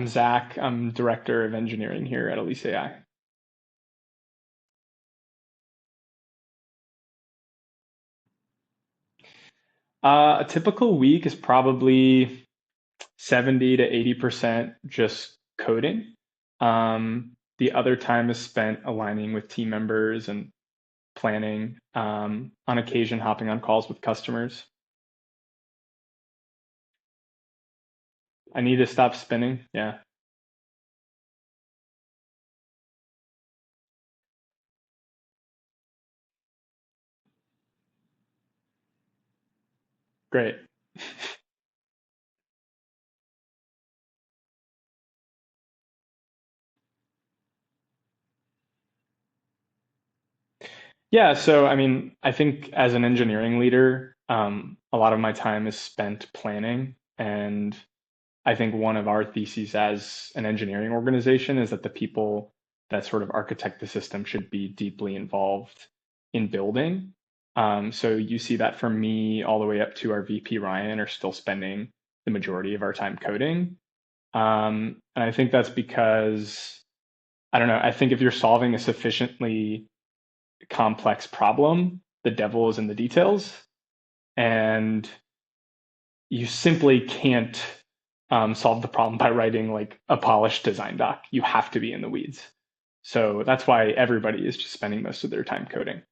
I'm Zach. I'm Director of Engineering here at eliseai. A typical week is probably 70 to 80% just coding. The other time is spent aligning with team members and planning, on occasion hopping on calls with customers. I need to stop spinning. Yeah, great. Yeah, so I mean, I think as an engineering leader, a lot of my time is spent planning. And I think one of our theses as an engineering organization is that the people that sort of architect the system should be deeply involved in building. So you see that from me all the way up to our VP Ryan are still spending the majority of our time coding. And I think that's because, I don't know, I think if you're solving a sufficiently complex problem, the devil is in the details. And you simply can't solve the problem by writing like a polished design doc. You have to be in the weeds. So that's why everybody is just spending most of their time coding.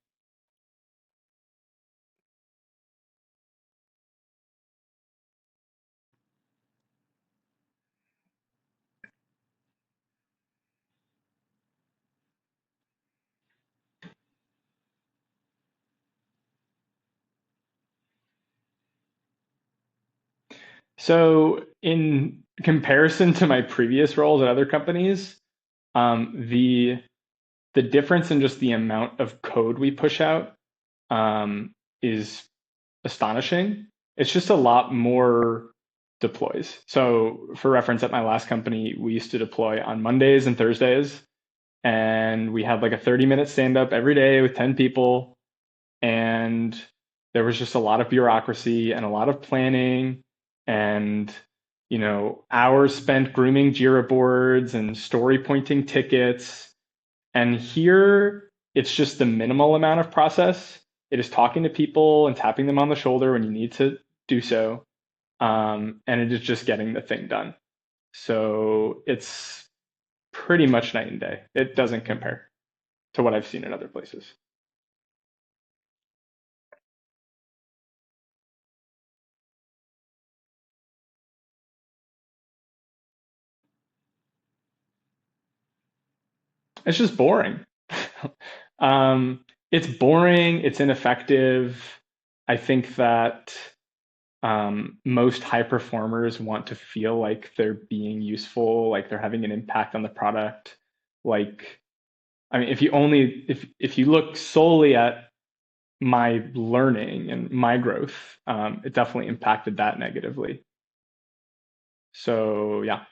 So in comparison to my previous roles at other companies, the difference in just the amount of code we push out is astonishing. It's just a lot more deploys. So for reference, at my last company, we used to deploy on Mondays and Thursdays, and we had like a 30-minute stand up every day with 10 people. And there was just a lot of bureaucracy and a lot of planning and, hours spent grooming Jira boards and story pointing tickets. And here it's just the minimal amount of process. It is talking to people and tapping them on the shoulder when you need to do so. And it is just getting the thing done. So it's pretty much night and day. It doesn't compare to what I've seen in other places. It's just boring. It's boring. It's ineffective. I think that most high performers want to feel like they're being useful, like they're having an impact on the product. Like, I mean, if you look solely at my learning and my growth, it definitely impacted that negatively. So yeah,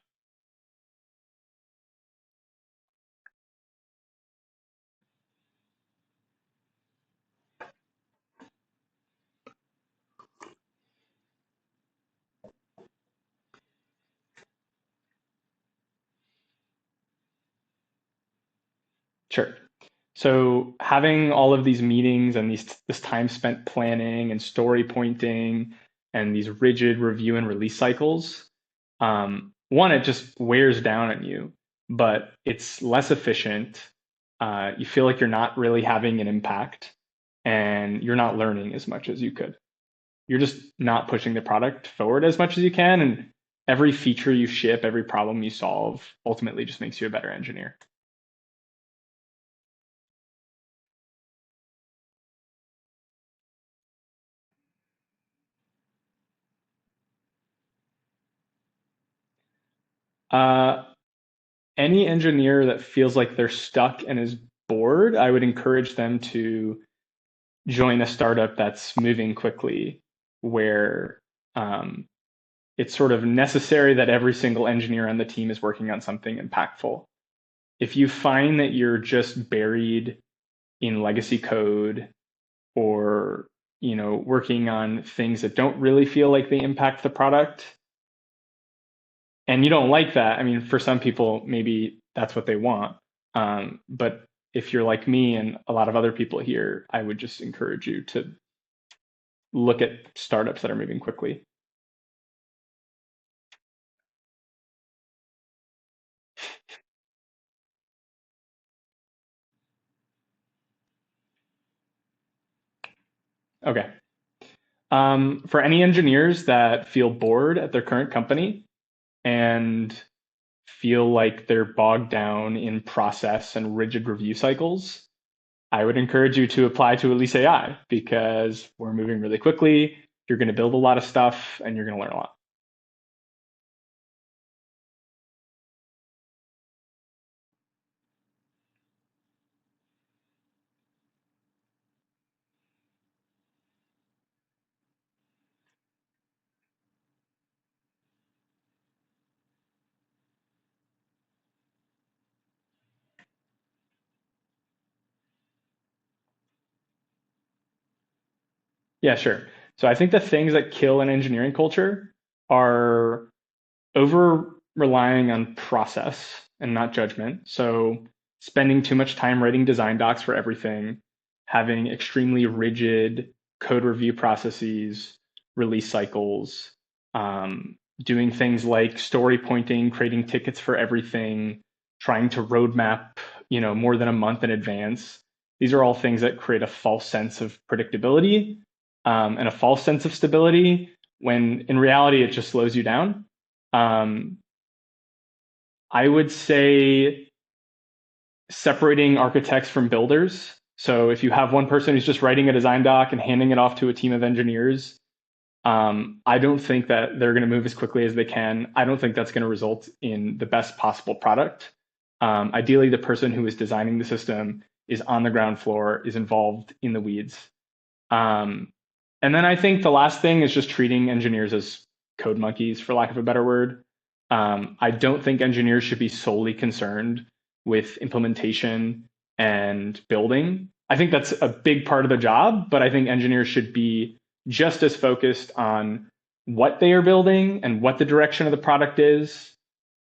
sure. So having all of these meetings and this time spent planning and story pointing and these rigid review and release cycles, one, it just wears down on you, but it's less efficient. You feel like you're not really having an impact and you're not learning as much as you could. You're just not pushing the product forward as much as you can. And every feature you ship, every problem you solve ultimately just makes you a better engineer. Uh, any engineer that feels like they're stuck and is bored, I would encourage them to join a startup that's moving quickly, where um, it's sort of necessary that every single engineer on the team is working on something impactful. If you find that you're just buried in legacy code or working on things that don't really feel like they impact the product, And you don't like that. I mean, for some people, maybe that's what they want. But if you're like me and a lot of other people here, I would just encourage you to look at startups that are moving quickly. Okay. For any engineers that feel bored at their current company and feel like they're bogged down in process and rigid review cycles, I would encourage you to apply to eliseai because we're moving really quickly. You're going to build a lot of stuff and you're going to learn a lot. Yeah, sure. So I think the things that kill an engineering culture are over relying on process and not judgment. So spending too much time writing design docs for everything, having extremely rigid code review processes, release cycles, doing things like story pointing, creating tickets for everything, trying to roadmap, more than a month in advance. These are all things that create a false sense of predictability, and a false sense of stability when in reality it just slows you down. um, I would say separating architects from builders. So if you have one person who's just writing a design doc and handing it off to a team of engineers, I don't think that they're going to move as quickly as they can. I don't think that's going to result in the best possible product. Ideally, the person who is designing the system is on the ground floor, is involved in the weeds. Um, and then I think the last thing is just treating engineers as code monkeys, for lack of a better word. I don't think engineers should be solely concerned with implementation and building. I think that's a big part of the job, but I think engineers should be just as focused on what they are building and what the direction of the product is.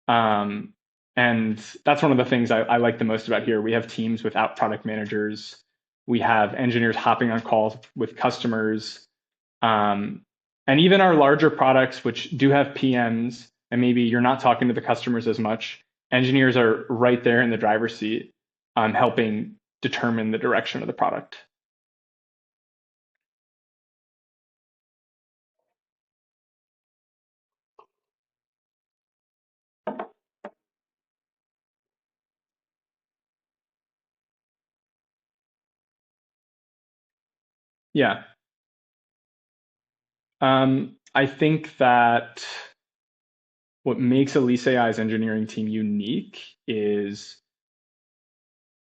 Um, and that's one of the things I like the most about here. We have teams without product managers. We have engineers hopping on calls with customers. Um, and even our larger products, which do have PMs, and maybe you're not talking to the customers as much, engineers are right there in the driver's seat, helping determine the direction of the product. Yeah. I think that what makes eliseai's engineering team unique is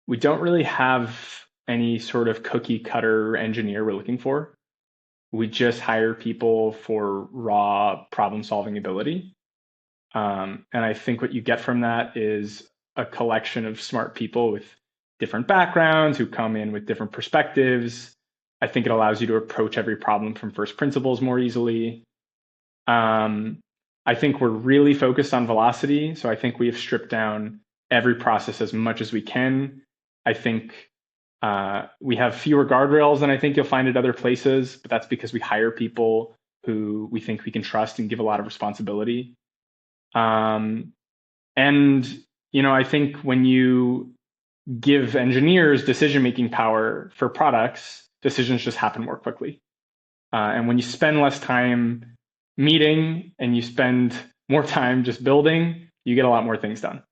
we don't really have any sort of cookie cutter engineer we're looking for. We just hire people for raw problem solving ability. And I think what you get from that is a collection of smart people with different backgrounds who come in with different perspectives. I think it allows you to approach every problem from first principles more easily. Um, I think we're really focused on velocity. So I think we have stripped down every process as much as we can. I think we have fewer guardrails than I think you'll find at other places, but that's because we hire people who we think we can trust and give a lot of responsibility. Um, and I think when you give engineers decision-making power for products, decisions just happen more quickly. And when you spend less time meeting and you spend more time just building, you get a lot more things done.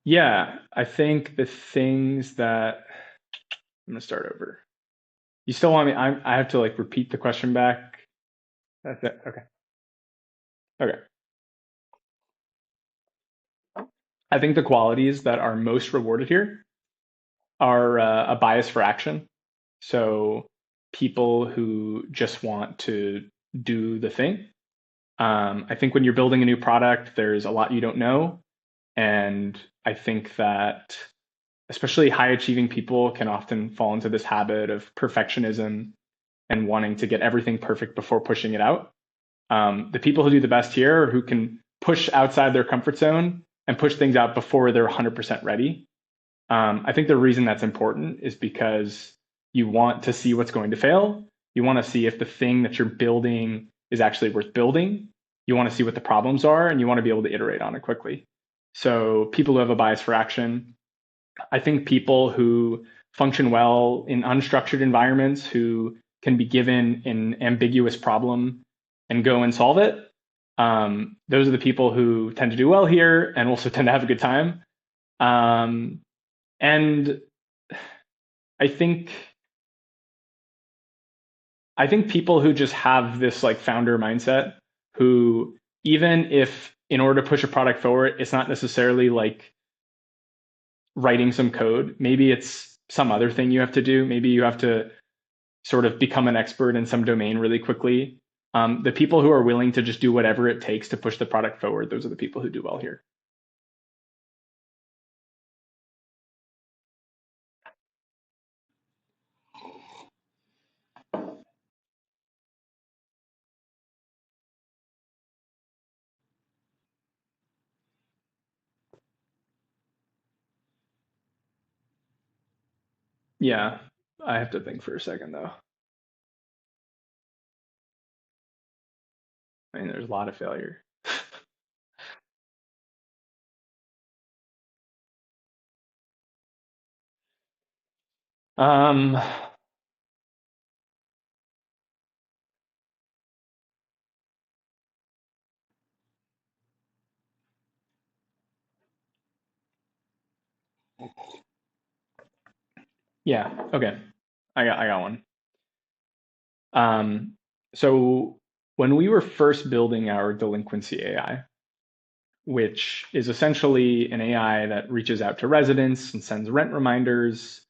Yeah, I think the things that I'm gonna start over. You still want me? I have to like repeat the question back. That's it. Okay. Okay. I think the qualities that are most rewarded here are a bias for action. So people who just want to do the thing. I think when you're building a new product, there's a lot you don't know. And I think that especially high achieving people can often fall into this habit of perfectionism and wanting to get everything perfect before pushing it out. The people who do the best here are who can push outside their comfort zone and push things out before they're 100% ready. I think the reason that's important is because you want to see what's going to fail. You want to see if the thing that you're building is actually worth building. You want to see what the problems are, and you want to be able to iterate on it quickly. So people who have a bias for action, I think people who function well in unstructured environments, who can be given an ambiguous problem and go and solve it, those are the people who tend to do well here and also tend to have a good time. Um, and I think I think people who just have this like founder mindset, who even if in order to push a product forward, it's not necessarily like writing some code. Maybe it's some other thing you have to do. Maybe you have to sort of become an expert in some domain really quickly. The people who are willing to just do whatever it takes to push the product forward, those are the people who do well here. Yeah, I have to think for a second though. I mean, there's a lot of failure. Um, yeah, okay. I got one. Um, so when we were first building our delinquency AI, which is essentially an AI that reaches out to residents and sends rent reminders,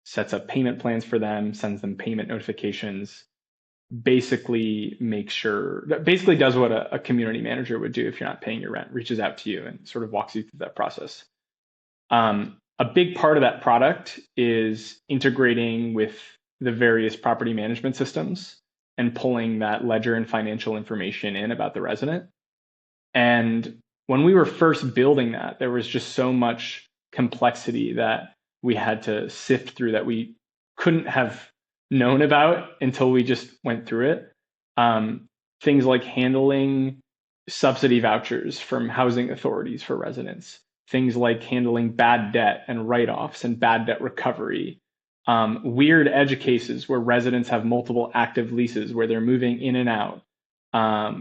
sets up payment plans for them, sends them payment notifications, basically does what a community manager would do if you're not paying your rent, reaches out to you and sort of walks you through that process. A big part of that product is integrating with the various property management systems and pulling that ledger and financial information in about the resident. And when we were first building that, there was just so much complexity that we had to sift through that we couldn't have known about until we just went through it. Um, Things like handling subsidy vouchers from housing authorities for residents, things like handling bad debt and write offs and bad debt recovery, weird edge cases where residents have multiple active leases where they're moving in and out,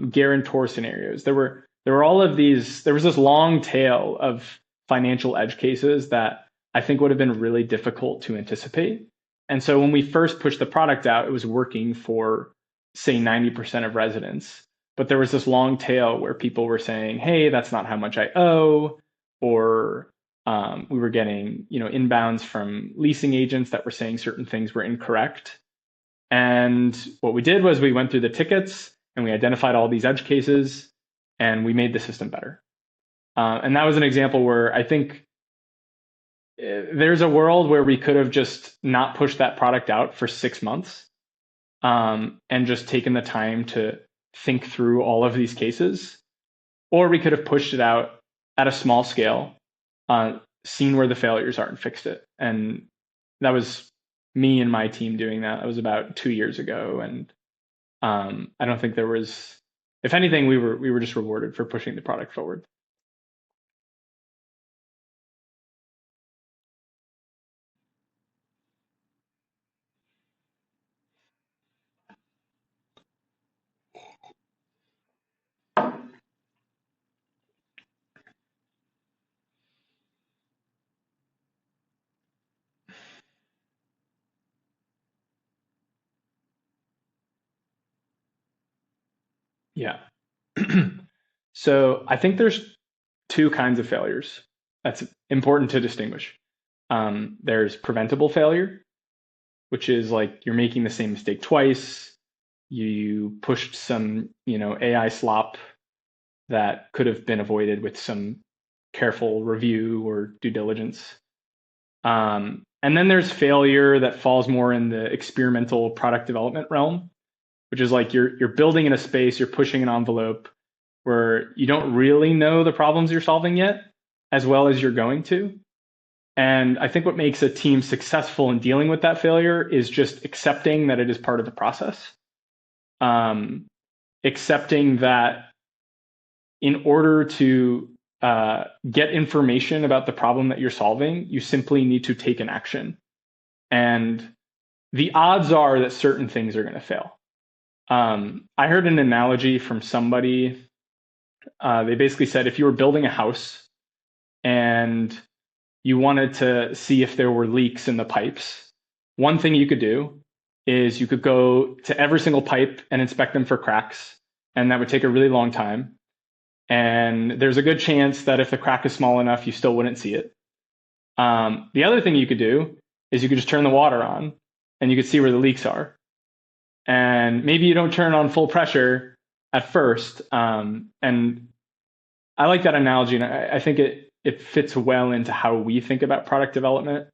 guarantor scenarios. There were all of these. There was this long tail of financial edge cases that I think would have been really difficult to anticipate. And so when we first pushed the product out, it was working for, say, 90% of residents. But there was this long tail where people were saying, hey, that's not how much I owe. Or we were getting inbounds from leasing agents that were saying certain things were incorrect. And what we did was we went through the tickets and we identified all these edge cases and we made the system better. And that was an example where I think there's a world where we could have just not pushed that product out for 6 months, and just taken the time to think through all of these cases. Or we could have pushed it out at a small scale, seen where the failures are and fixed it. And that was me and my team doing that. That was about 2 years ago. And I don't think there was, if anything, we were just rewarded for pushing the product forward. Yeah. So I think there's two kinds of failures that's important to distinguish. There's preventable failure, which is like you're making the same mistake twice. You pushed some, AI slop that could have been avoided with some careful review or due diligence. And then there's failure that falls more in the experimental product development realm, which is like you're building in a space, you're pushing an envelope where you don't really know the problems you're solving yet, as well as you're going to. And I think what makes a team successful in dealing with that failure is just accepting that it is part of the process. Um, Accepting that in order to get information about the problem that you're solving, you simply need to take an action. And the odds are that certain things are going to fail. I heard an analogy from somebody. They basically said if you were building a house and you wanted to see if there were leaks in the pipes, one thing you could do is you could go to every single pipe and inspect them for cracks, and that would take a really long time. And there's a good chance that if the crack is small enough, you still wouldn't see it. The other thing you could do is you could just turn the water on and you could see where the leaks are. And maybe you don't turn on full pressure at first. And I like that analogy, and I think it fits well into how we think about product development.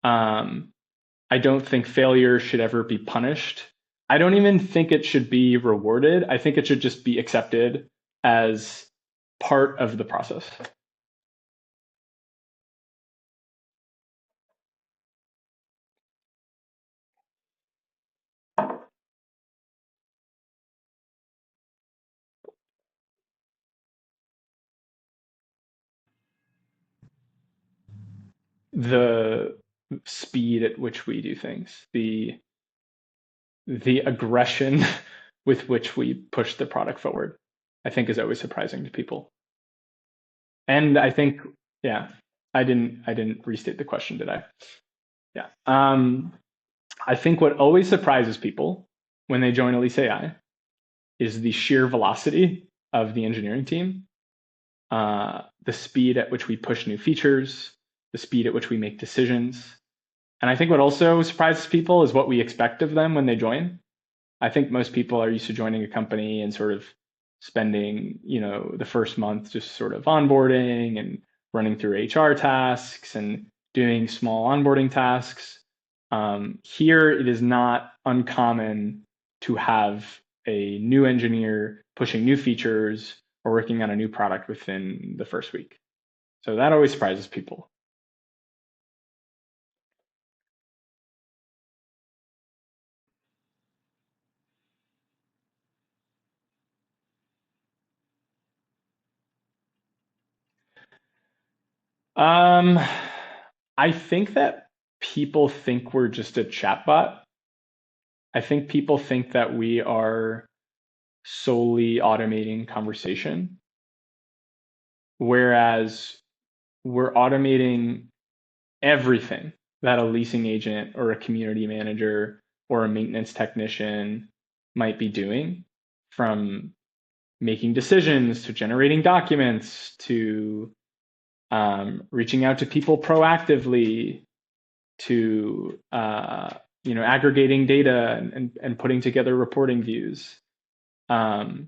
I don't think failure should ever be punished. I don't even think it should be rewarded. I think it should just be accepted as part of the process. The speed at which we do things, the aggression with which we push the product forward, I think is always surprising to people. And I think, yeah, I didn't restate the question, did I? Yeah. I think what always surprises people when they join eliseai is the sheer velocity of the engineering team, the speed at which we push new features, the speed at which we make decisions. And I think what also surprises people is what we expect of them when they join. I think most people are used to joining a company and sort of spending, the first month just sort of onboarding and running through HR tasks and doing small onboarding tasks. Here, it is not uncommon to have a new engineer pushing new features or working on a new product within the first week. So that always surprises people. Um, I think that people think we're just a chatbot. I think people think that we are solely automating conversation, whereas we're automating everything that a leasing agent or a community manager or a maintenance technician might be doing, from making decisions to generating documents to reaching out to people proactively to aggregating data and putting together reporting views. And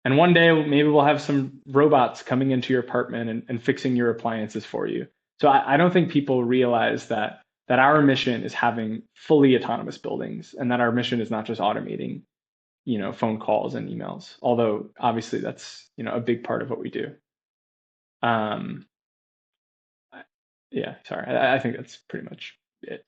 one day maybe we'll have some robots coming into your apartment and fixing your appliances for you. So I don't think people realize that our mission is having fully autonomous buildings, and that our mission is not just automating, phone calls and emails. Although obviously that's a big part of what we do. Um, yeah, sorry, I think that's pretty much it.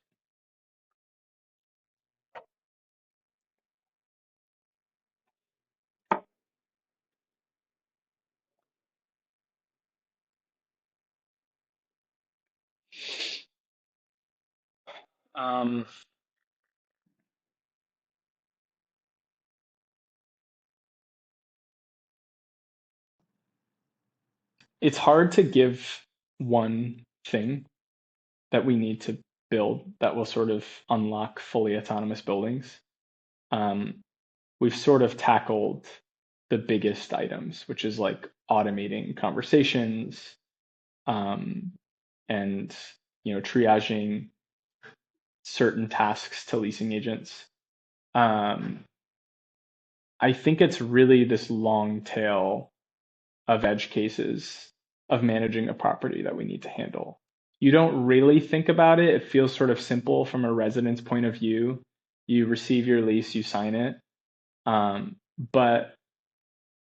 Um, it's hard to give one thing that we need to build that will sort of unlock fully autonomous buildings. Um, we've sort of tackled the biggest items, which is like automating conversations, um, and triaging certain tasks to leasing agents. Um, I think it's really this long tail of edge cases of managing a property that we need to handle. You don't really think about it. It feels sort of simple from a resident's point of view. You receive your lease, you sign it. But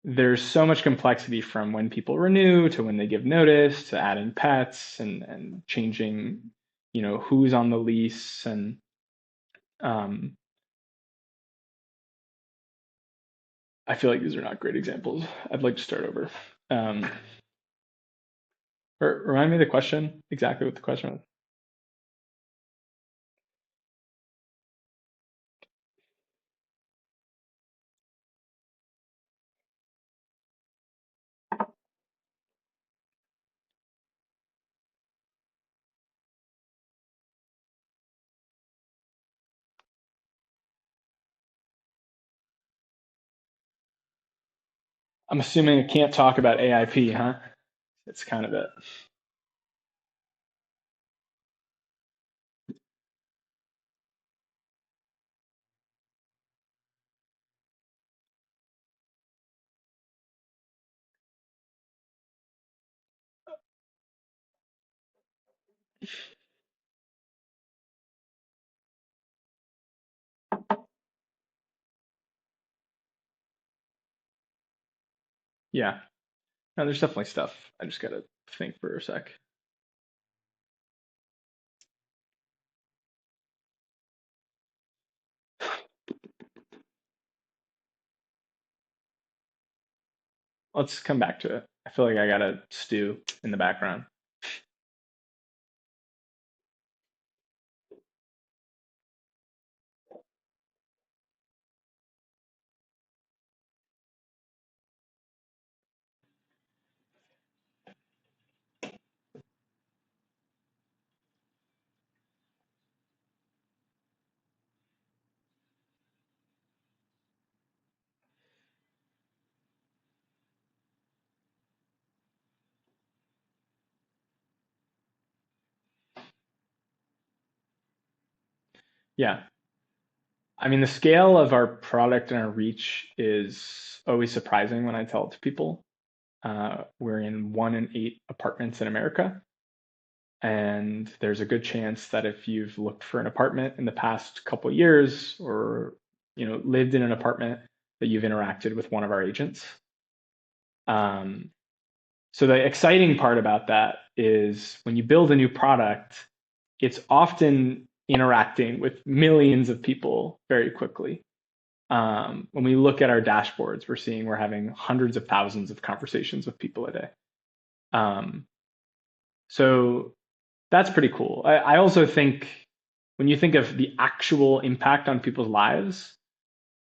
there's so much complexity from when people renew to when they give notice to adding pets and changing, who's on the lease. And um, I feel like these are not great examples. I'd like to start over. Um, remind me of the question, exactly what the question was. I'm assuming I can't talk about AIP, huh? It's kind of it. Yeah. No, there's definitely stuff. I just gotta think for a sec. Let's come back to it. I feel like I got a stew in the background. Yeah. I mean, the scale of our product and our reach is always surprising when I tell it to people. We're in 1 in 8 apartments in America. And there's a good chance that if you've looked for an apartment in the past couple of years or lived in an apartment, that you've interacted with one of our agents. Um, so the exciting part about that is when you build a new product, it's often interacting with millions of people very quickly. When we look at our dashboards, we're seeing we're having hundreds of thousands of conversations with people a day. Um, so that's pretty cool. I also think when you think of the actual impact on people's lives,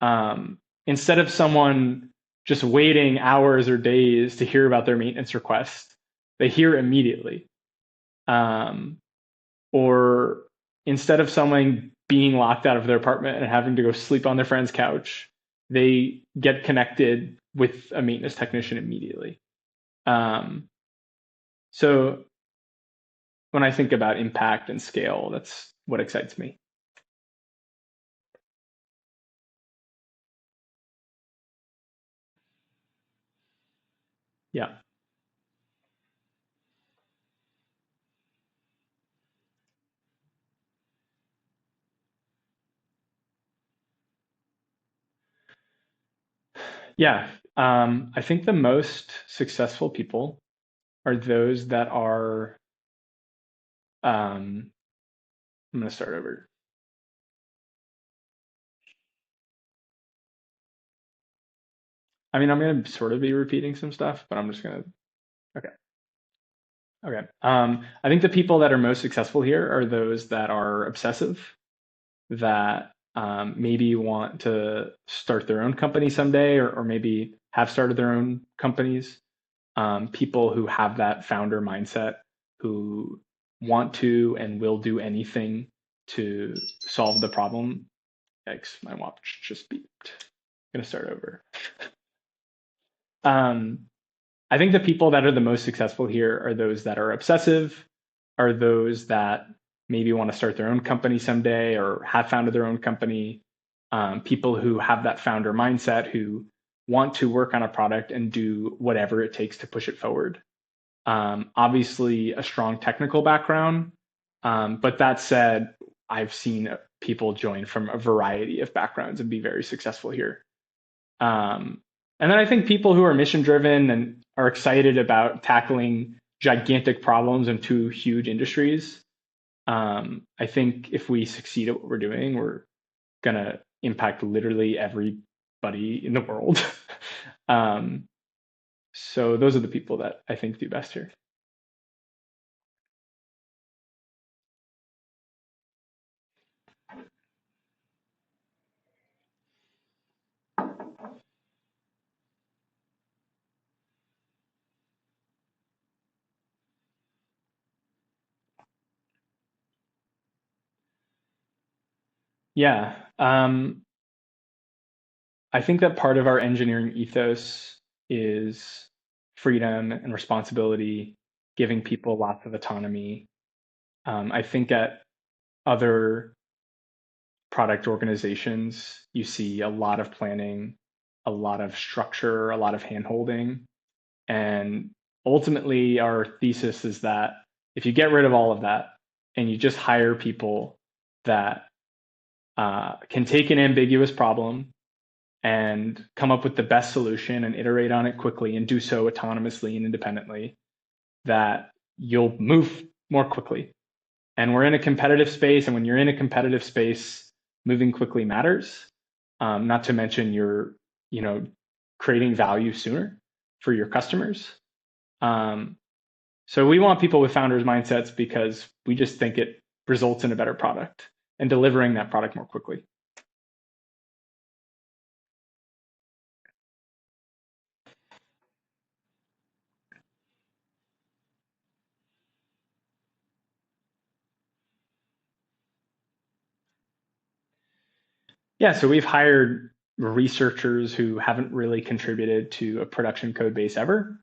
instead of someone just waiting hours or days to hear about their maintenance request, they hear immediately. Um, or instead of someone being locked out of their apartment and having to go sleep on their friend's couch, they get connected with a maintenance technician immediately. Um, so when I think about impact and scale, that's what excites me. Yeah. Yeah. I think the most successful people are those that are, I'm going to start over. I mean, I'm going to sort of be repeating some stuff, but I'm just going to, okay. Okay. I think the people that are most successful here are those that are obsessive, that maybe want to start their own company someday, or maybe have started their own companies. People who have that founder mindset, who want to and will do anything to solve the problem. Yikes, my watch just beeped. I'm gonna start over. Um, I think the people that are the most successful here are those that are obsessive, are those that maybe want to start their own company someday or have founded their own company, people who have that founder mindset, who want to work on a product and do whatever it takes to push it forward. Obviously, a strong technical background. But that said, I've seen people join from a variety of backgrounds and be very successful here. And then I think people who are mission driven and are excited about tackling gigantic problems in two huge industries. I think if we succeed at what we're doing, we're going to impact literally everybody in the world. um, so those are the people that I think do best here. Yeah. I think that part of our engineering ethos is freedom and responsibility, giving people lots of autonomy. I think at other product organizations, you see a lot of planning, a lot of structure, a lot of handholding. And ultimately, our thesis is that if you get rid of all of that and you just hire people that can take an ambiguous problem and come up with the best solution and iterate on it quickly and do so autonomously and independently, that you'll move more quickly. And we're in a competitive space. And when you're in a competitive space, moving quickly matters. Not to mention you're, you know, creating value sooner for your customers. Um, so we want people with founders mindsets because we just think it results in a better product and delivering that product more quickly. Yeah, so we've hired researchers who haven't really contributed to a production code base ever.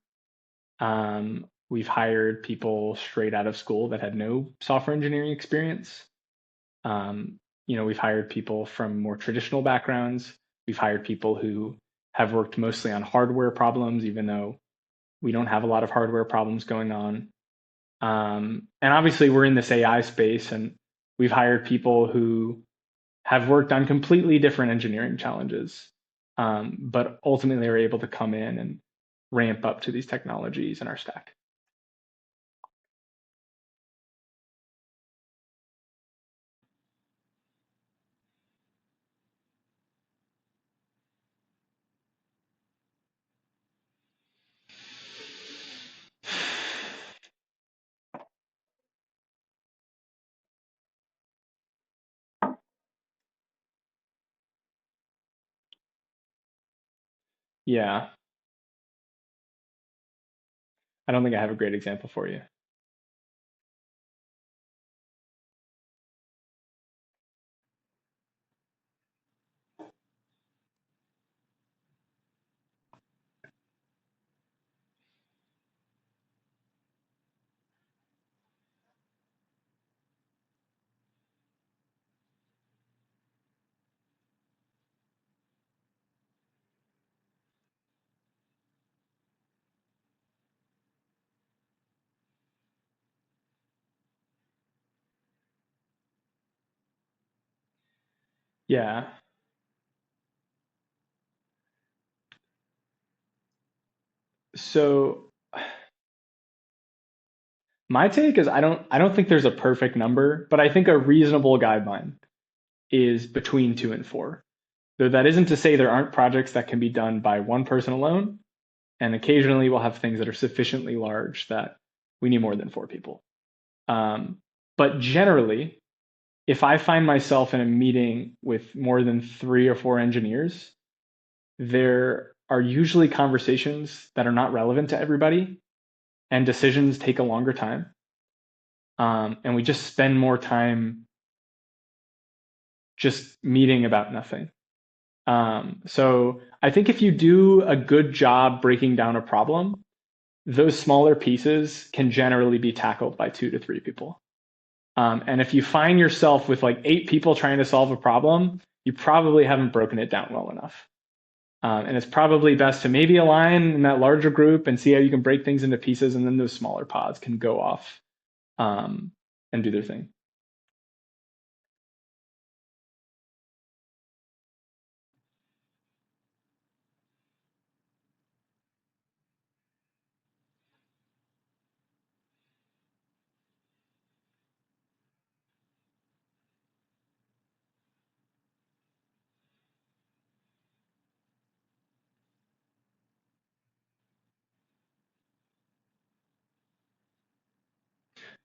We've hired people straight out of school that had no software engineering experience. We've hired people from more traditional backgrounds. We've hired people who have worked mostly on hardware problems, even though we don't have a lot of hardware problems going on. And obviously, we're in this AI space, and we've hired people who have worked on completely different engineering challenges, but ultimately are able to come in and ramp up to these technologies in our stack. Yeah, I don't think I have a great example for you. Yeah. So my take is I don't think there's a perfect number, but I think a reasonable guideline is between 2 and 4. Though that isn't to say there aren't projects that can be done by one person alone, and occasionally we'll have things that are sufficiently large that we need more than 4 people. Um, but generally, if I find myself in a meeting with more than 3 or 4 engineers, there are usually conversations that are not relevant to everybody, and decisions take a longer time. And we just spend more time just meeting about nothing. So I think if you do a good job breaking down a problem, those smaller pieces can generally be tackled by 2 to 3 people. And if you find yourself with like 8 people trying to solve a problem, you probably haven't broken it down well enough. And it's probably best to maybe align in that larger group and see how you can break things into pieces, and then those smaller pods can go off um, and do their thing.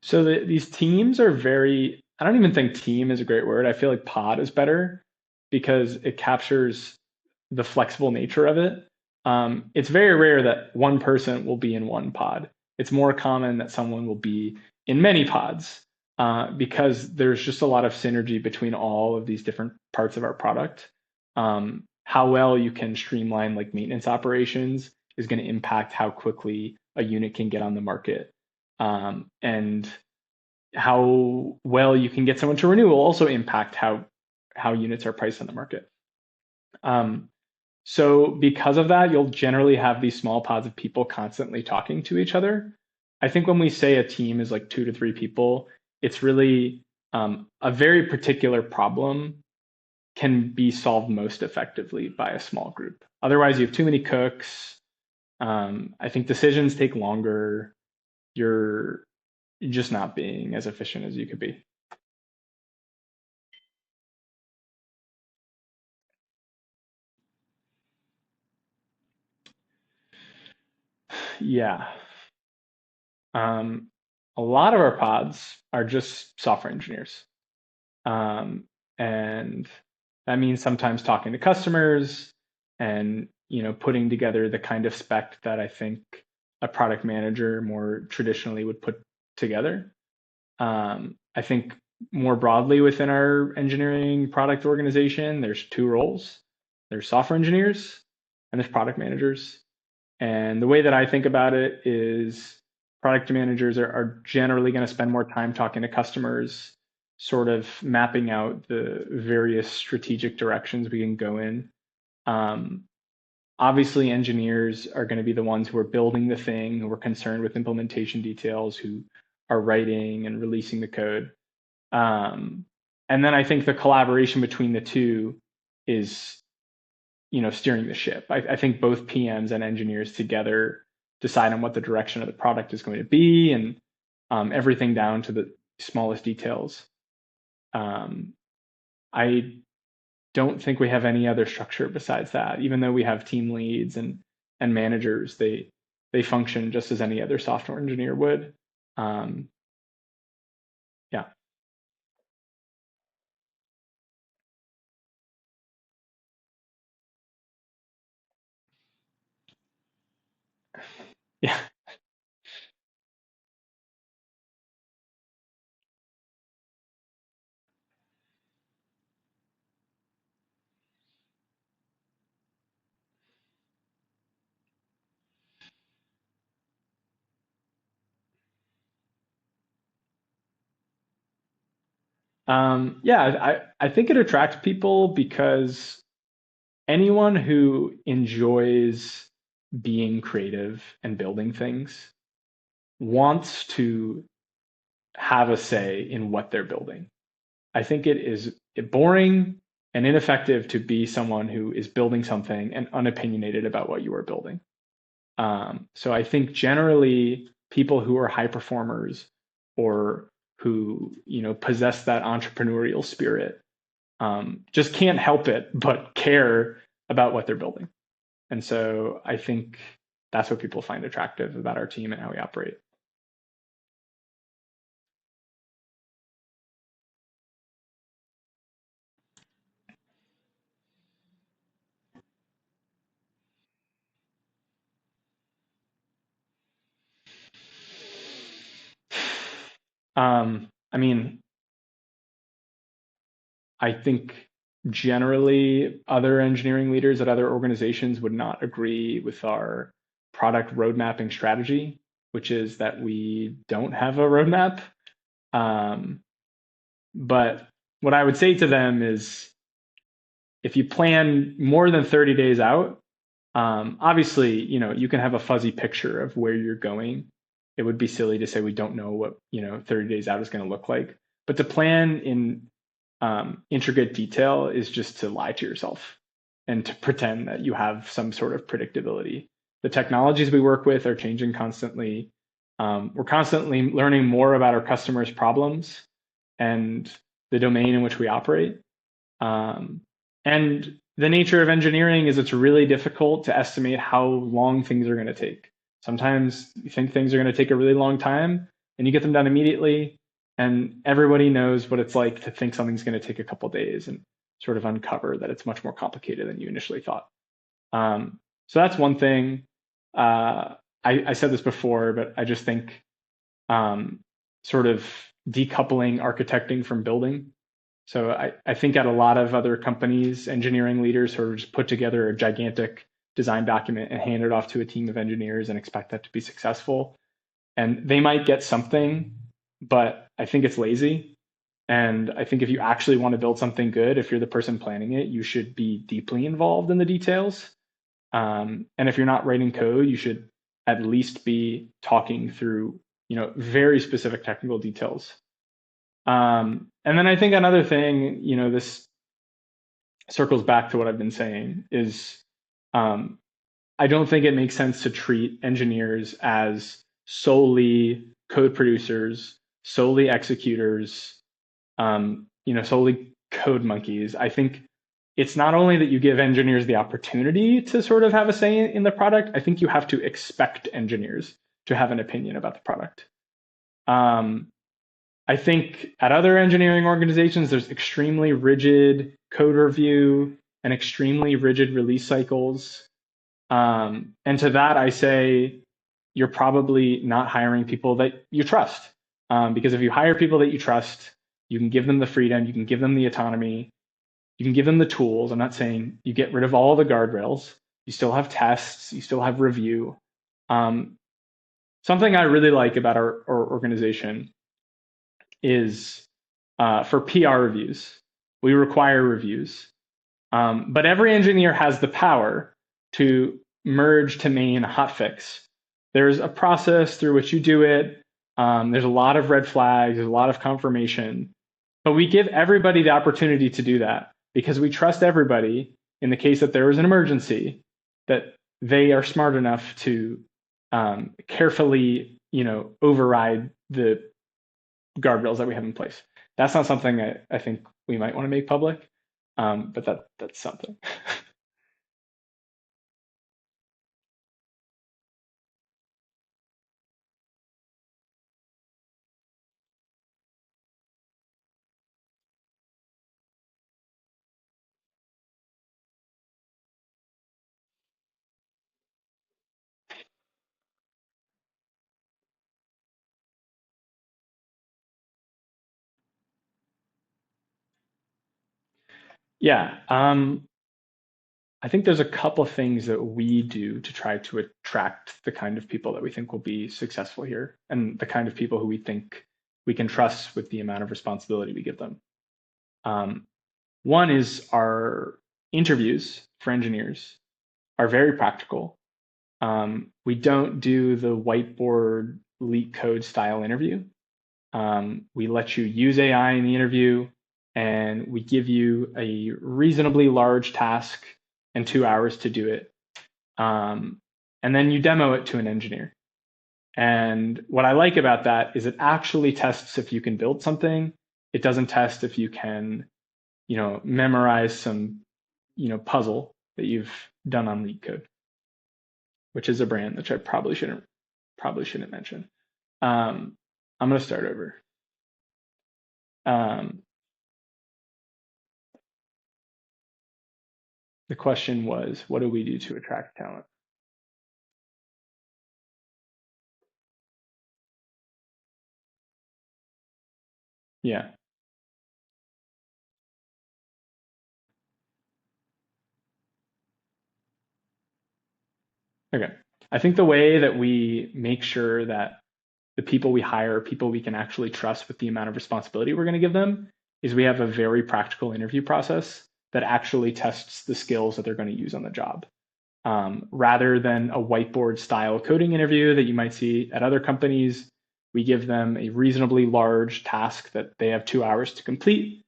So these teams are very, I don't even think team is a great word. I feel like pod is better because it captures the flexible nature of it. It's very rare that one person will be in one pod. It's more common that someone will be in many pods because there's just a lot of synergy between all of these different parts of our product. How well you can streamline like maintenance operations is going to impact how quickly a unit can get on the market. And how well you can get someone to renew will also impact how units are priced on the market. Um, so because of that, you'll generally have these small pods of people constantly talking to each other. I think when we say a team is like 2 to 3 people, it's really a very particular problem can be solved most effectively by a small group. Otherwise, you have too many cooks. I think decisions take longer. You're just not being as efficient as you could be. Yeah. Um, a lot of our pods are just software engineers. Um, and that means sometimes talking to customers and putting together the kind of spec that I think a product manager more traditionally would put together. I think more broadly within our engineering product organization, there's two roles. There's software engineers and there's product managers. And the way that I think about it is product managers are generally going to spend more time talking to customers, sort of mapping out the various strategic directions we can go in. Um, Obviously, engineers are going to be the ones who are building the thing, who are concerned with implementation details, who are writing and releasing the code. Um, and then I think the collaboration between the two is steering the ship. I think both PMs and engineers together decide on what the direction of the product is going to be and everything down to the smallest details. Um, I don't think we have any other structure besides that. Even though we have team leads and managers, they function just as any other software engineer would. Um, yeah, yeah. Yeah, I think it attracts people because anyone who enjoys being creative and building things wants to have a say in what they're building. I think it is boring and ineffective to be someone who is building something and unopinionated about what you are building. So I think generally people who are high performers or who possess that entrepreneurial spirit just can't help it but care about what they're building. And so I think that's what people find attractive about our team and how we operate. I mean, I think generally other engineering leaders at other organizations would not agree with our product road mapping strategy, which is that we don't have a roadmap. Um, but what I would say to them is if you plan more than 30 days out, obviously, you can have a fuzzy picture of where you're going. It would be silly to say we don't know what, 30 days out is going to look like. But to plan in intricate detail is just to lie to yourself and to pretend that you have some sort of predictability. The technologies we work with are changing constantly. We're constantly learning more about our customers' problems and the domain in which we operate. And the nature of engineering is it's really difficult to estimate how long things are going to take. Sometimes you think things are going to take a really long time and you get them done immediately. And everybody knows what it's like to think something's going to take a couple of days and sort of uncover that it's much more complicated than you initially thought. So that's one thing. I said this before, but I just think sort of decoupling architecting from building. So I think at a lot of other companies, engineering leaders sort of just put together a gigantic design document and hand it off to a team of engineers and expect that to be successful. And they might get something, but I think it's lazy. And I think if you actually want to build something good, if you're the person planning it, you should be deeply involved in the details. And if you're not writing code, you should at least be talking through, very specific technical details. And then I think another thing, this circles back to what I've been saying is I don't think it makes sense to treat engineers as solely code producers, solely executors, solely code monkeys. I think it's not only that you give engineers the opportunity to sort of have a say in the product, I think you have to expect engineers to have an opinion about the product. I think at other engineering organizations, there's extremely rigid code review and extremely rigid release cycles. And to that, I say you're probably not hiring people that you trust. Because if you hire people that you trust, you can give them the freedom, you can give them the autonomy, you can give them the tools. I'm not saying you get rid of all the guardrails. You still have tests, you still have review. Something I really like about our organization is for PR reviews. We require reviews. But every engineer has the power to merge to main hotfix. There's a process through which you do it. There's a lot of red flags, there's a lot of confirmation. But we give everybody the opportunity to do that because we trust everybody in the case that there is an emergency, that they are smart enough to carefully, override the guardrails that we have in place. That's not something I think we might want to make public, but that's something. Yeah, I think there's a couple of things that we do to try to attract the kind of people that we think will be successful here and the kind of people who we think we can trust with the amount of responsibility we give them. One is our interviews for engineers are very practical. We don't do the whiteboard leak code style interview. We let you use AI in the interview, and we give you a reasonably large task and 2 hours to do it. And then you demo it to an engineer. And what I like about that is it actually tests if you can build something. It doesn't test if you can, memorize some, puzzle that you've done on leak code, which is a brand which I probably shouldn't mention. I'm going to start over. The question was, what do we do to attract talent? Yeah. Okay. I think the way that we make sure that the people we hire are people we can actually trust with the amount of responsibility we're going to give them is we have a very practical interview process that actually tests the skills that they're going to use on the job. Rather than a whiteboard style coding interview that you might see at other companies, we give them a reasonably large task that they have 2 hours to complete.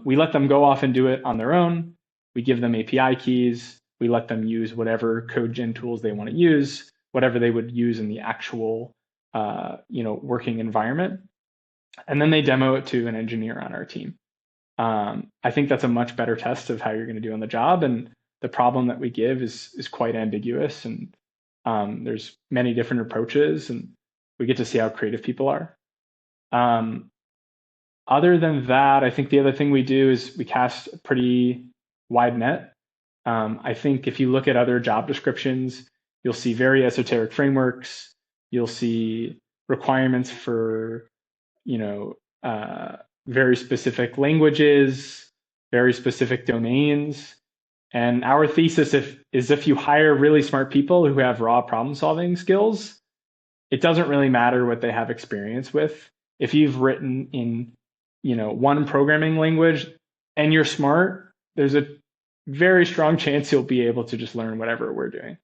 We let them go off and do it on their own. We give them API keys. We let them use whatever code gen tools they want to use, whatever they would use in the actual working environment. And then they demo it to an engineer on our team. I think that's a much better test of how you're going to do on the job. And the problem that we give is quite ambiguous, and there's many different approaches, and we get to see how creative people are. Other than that, I think the other thing we do is we cast a pretty wide net. I think if you look at other job descriptions, you'll see very esoteric frameworks. You'll see requirements for, very specific languages, very specific domains. And our thesis is if you hire really smart people who have raw problem solving skills, it doesn't really matter what they have experience with. If you've written in, one programming language and you're smart, there's a very strong chance you'll be able to just learn whatever we're doing.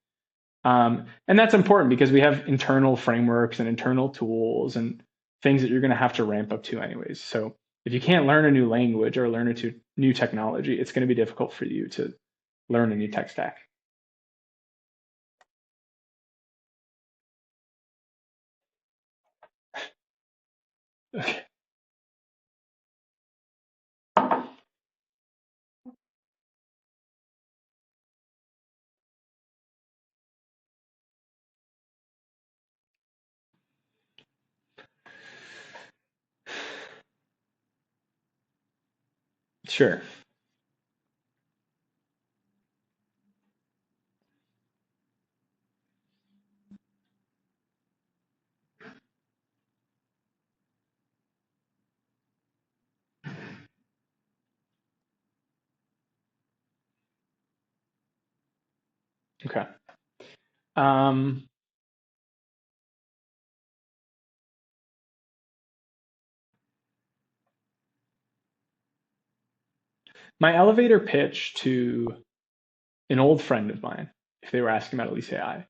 And that's important because we have internal frameworks and internal tools and things that you're going to have to ramp up to anyways. So if you can't learn a new language or learn a new technology, it's going to be difficult for you to learn a new tech stack. Okay. Sure. Okay. Um, my elevator pitch to an old friend of mine, if they were asking about eliseai,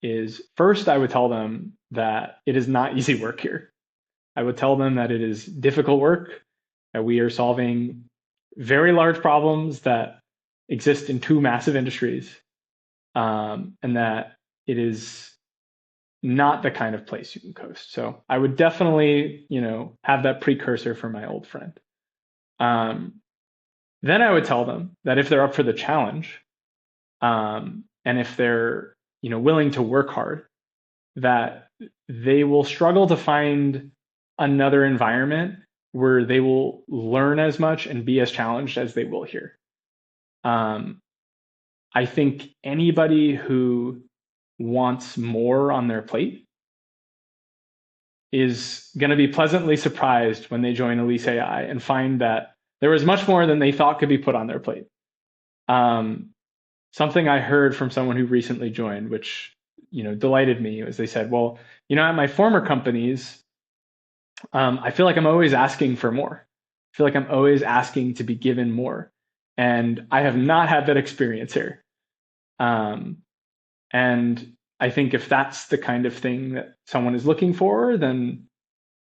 is first I would tell them that it is not easy work here. I would tell them that it is difficult work, that we are solving very large problems that exist in two massive industries, and that it is not the kind of place you can coast. So I would definitely, have that precursor for my old friend. Then I would tell them that if they're up for the challenge, and if they're, willing to work hard, that they will struggle to find another environment where they will learn as much and be as challenged as they will here. I think anybody who wants more on their plate is going to be pleasantly surprised when they join eliseai and find that there was much more than they thought could be put on their plate. Something I heard from someone who recently joined, which delighted me, was they said, "Well, at my former companies, I feel like I'm always asking for more. I feel like I'm always asking to be given more, and I have not had that experience here." And I think if that's the kind of thing that someone is looking for, then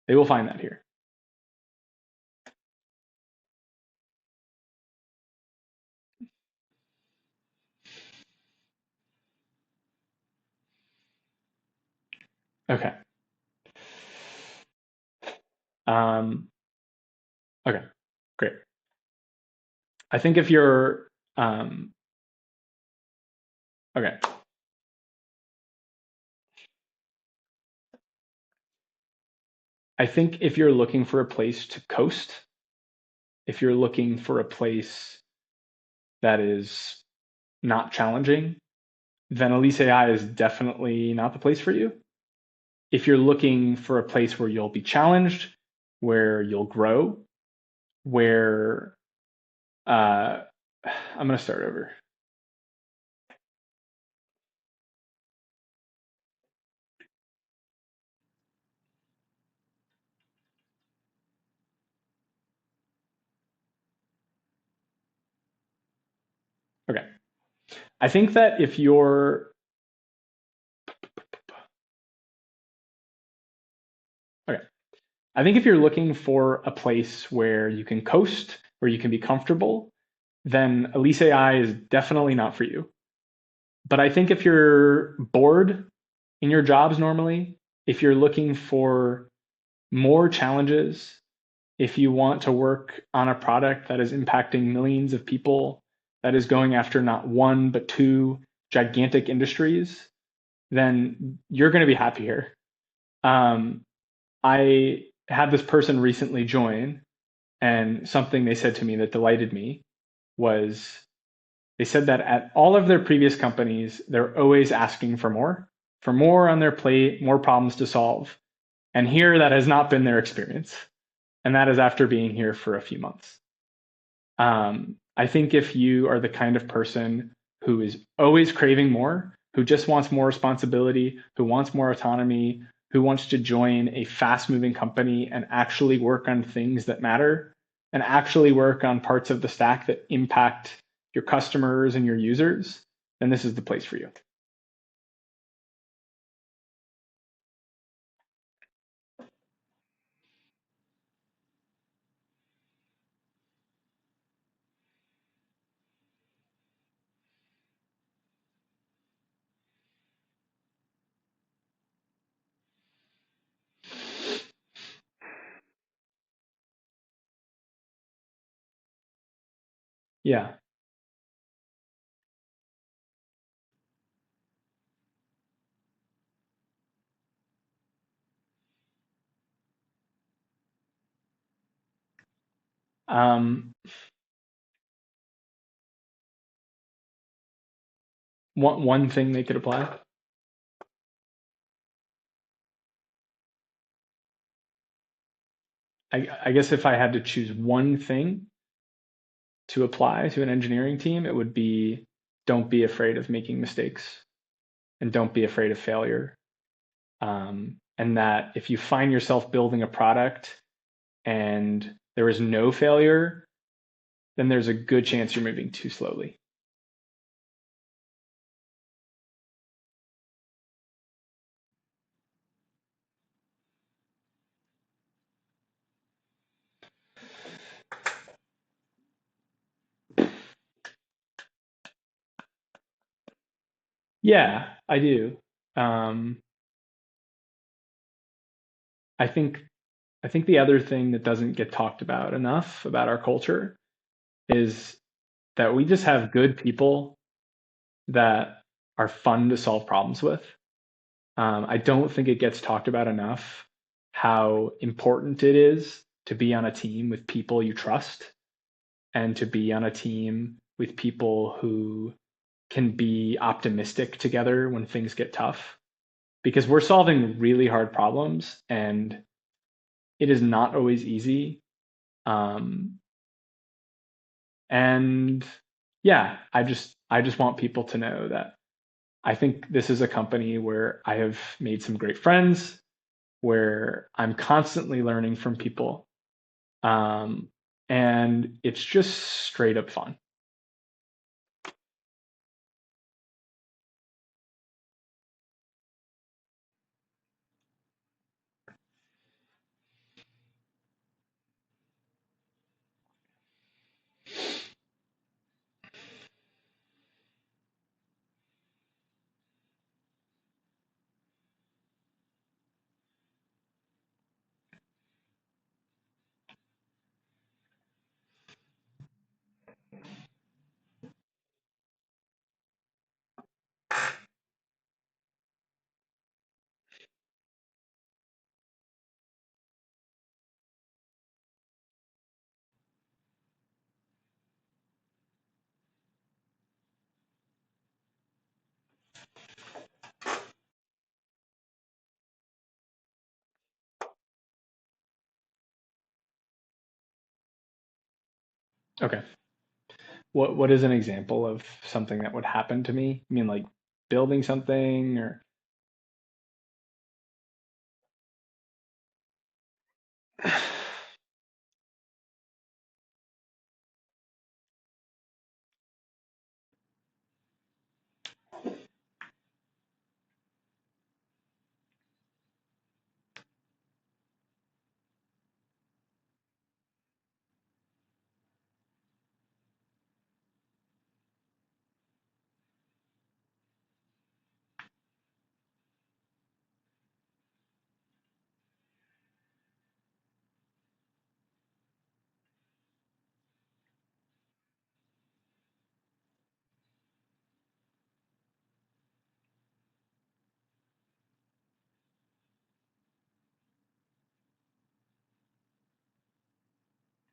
they will find that here. Okay. Um, okay. Great. I think if you're okay. I think if you're looking for a place to coast, if you're looking for a place that is not challenging, then eliseai is definitely not the place for you. If you're looking for a place where you'll be challenged, where you'll grow, where I'm going to start over. Okay. I think that if you're okay, I think if you're looking for a place where you can coast, where you can be comfortable, then eliseai is definitely not for you. But I think if you're bored in your jobs normally, if you're looking for more challenges, if you want to work on a product that is impacting millions of people, that is going after not one, but two gigantic industries, then you're going to be happy here. Um, I had this person recently join, and something they said to me that delighted me was they said that at all of their previous companies, they're always asking for more on their plate, more problems to solve. And here, that has not been their experience. And that is after being here for a few months. I think if you are the kind of person who is always craving more, who just wants more responsibility, who wants more autonomy, who wants to join a fast moving company and actually work on things that matter and actually work on parts of the stack that impact your customers and your users, then this is the place for you. Yeah. Um, one thing they could apply. I guess if I had to choose one thing to apply to an engineering team, it would be don't be afraid of making mistakes and don't be afraid of failure. And that if you find yourself building a product and there is no failure, then there's a good chance you're moving too slowly. Yeah, I do. Um, I think I think the other thing that doesn't get talked about enough about our culture is that we just have good people that are fun to solve problems with. I don't think it gets talked about enough how important it is to be on a team with people you trust and to be on a team with people who can be optimistic together when things get tough. Because we're solving really hard problems and it is not always easy. Um, and yeah, I just want people to know that I think this is a company where I have made some great friends, where I'm constantly learning from people. Um, and it's just straight up fun. Okay. What is an example of something that would happen to me? I mean, like building something or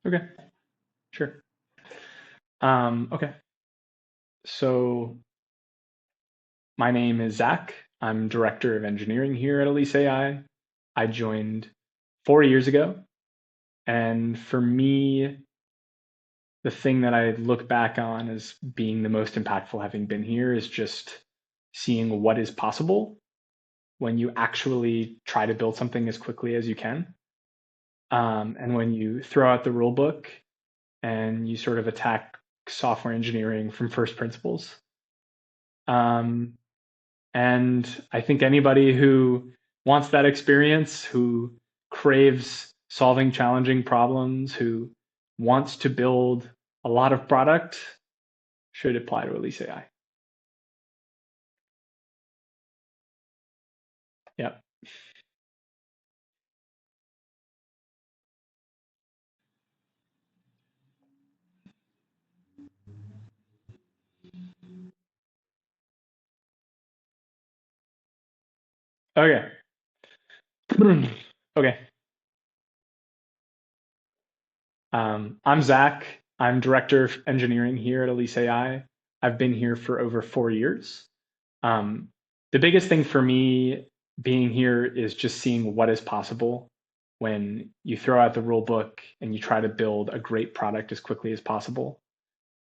Okay, sure. Okay, so my name is Zach. I'm director of engineering here at eliseai. I joined 4 years ago, and for me, the thing that I look back on as being the most impactful having been here is just seeing what is possible when you actually try to build something as quickly as you can. And when you throw out the rule book and you sort of attack software engineering from first principles. Um, and I think anybody who wants that experience, who craves solving challenging problems, who wants to build a lot of product, should apply to Elise AI. Yeah. Okay. Okay. I'm Zach. I'm director of engineering here at Elise AI. I've been here for over 4 years. Um, the biggest thing for me being here is just seeing what is possible when you throw out the rule book and you try to build a great product as quickly as possible.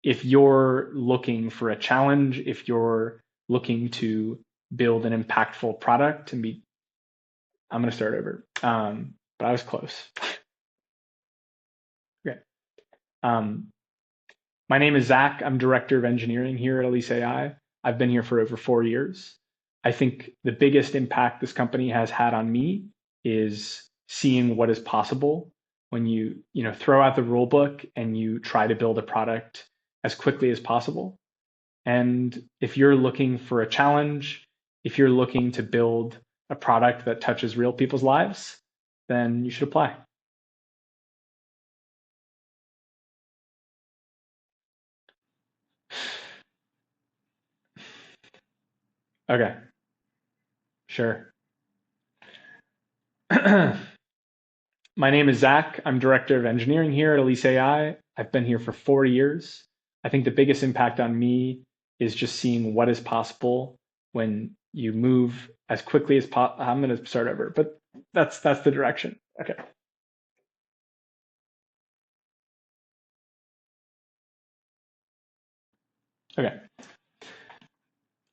If you're looking for a challenge, if you're looking to build an impactful product and be, I'm going to start over. But I was close. Okay. Um, My name is Zach. I'm director of engineering here at Elise AI. I've been here for over 4 years. I think the biggest impact this company has had on me is seeing what is possible when you throw out the rule book and you try to build a product as quickly as possible. And if you're looking for a challenge, if you're looking to build a product that touches real people's lives, then you should apply. Okay, sure. My name is Zach. I'm director of engineering here at Elise AI. I've been here for 4 years. I think the biggest impact on me is just seeing what is possible when you move as quickly as possible. I'm going to start over, but that's the direction. Okay. Okay.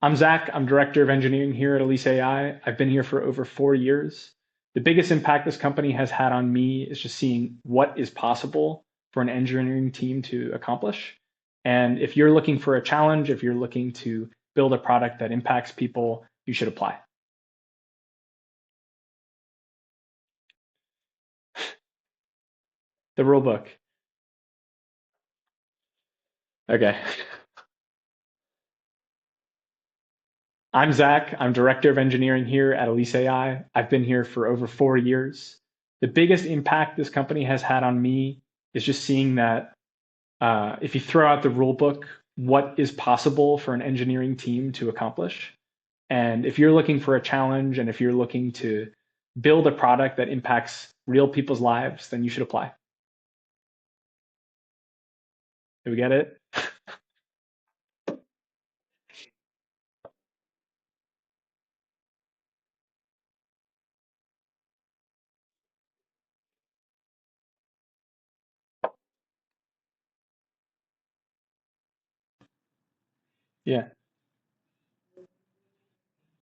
I'm Zach. I'm director of engineering here at Elise AI. I've been here for over 4 years. The biggest impact this company has had on me is just seeing what is possible for an engineering team to accomplish. And if you're looking for a challenge, if you're looking to build a product that impacts people, you should apply. The rule book. Okay. I'm Zach. I'm director of engineering here at Elise AI. I've been here for over 4 years. The biggest impact this company has had on me is just seeing that if you throw out the rule book, what is possible for an engineering team to accomplish. And if you're looking for a challenge and if you're looking to build a product that impacts real people's lives, then you should apply. Do we get it? Yeah.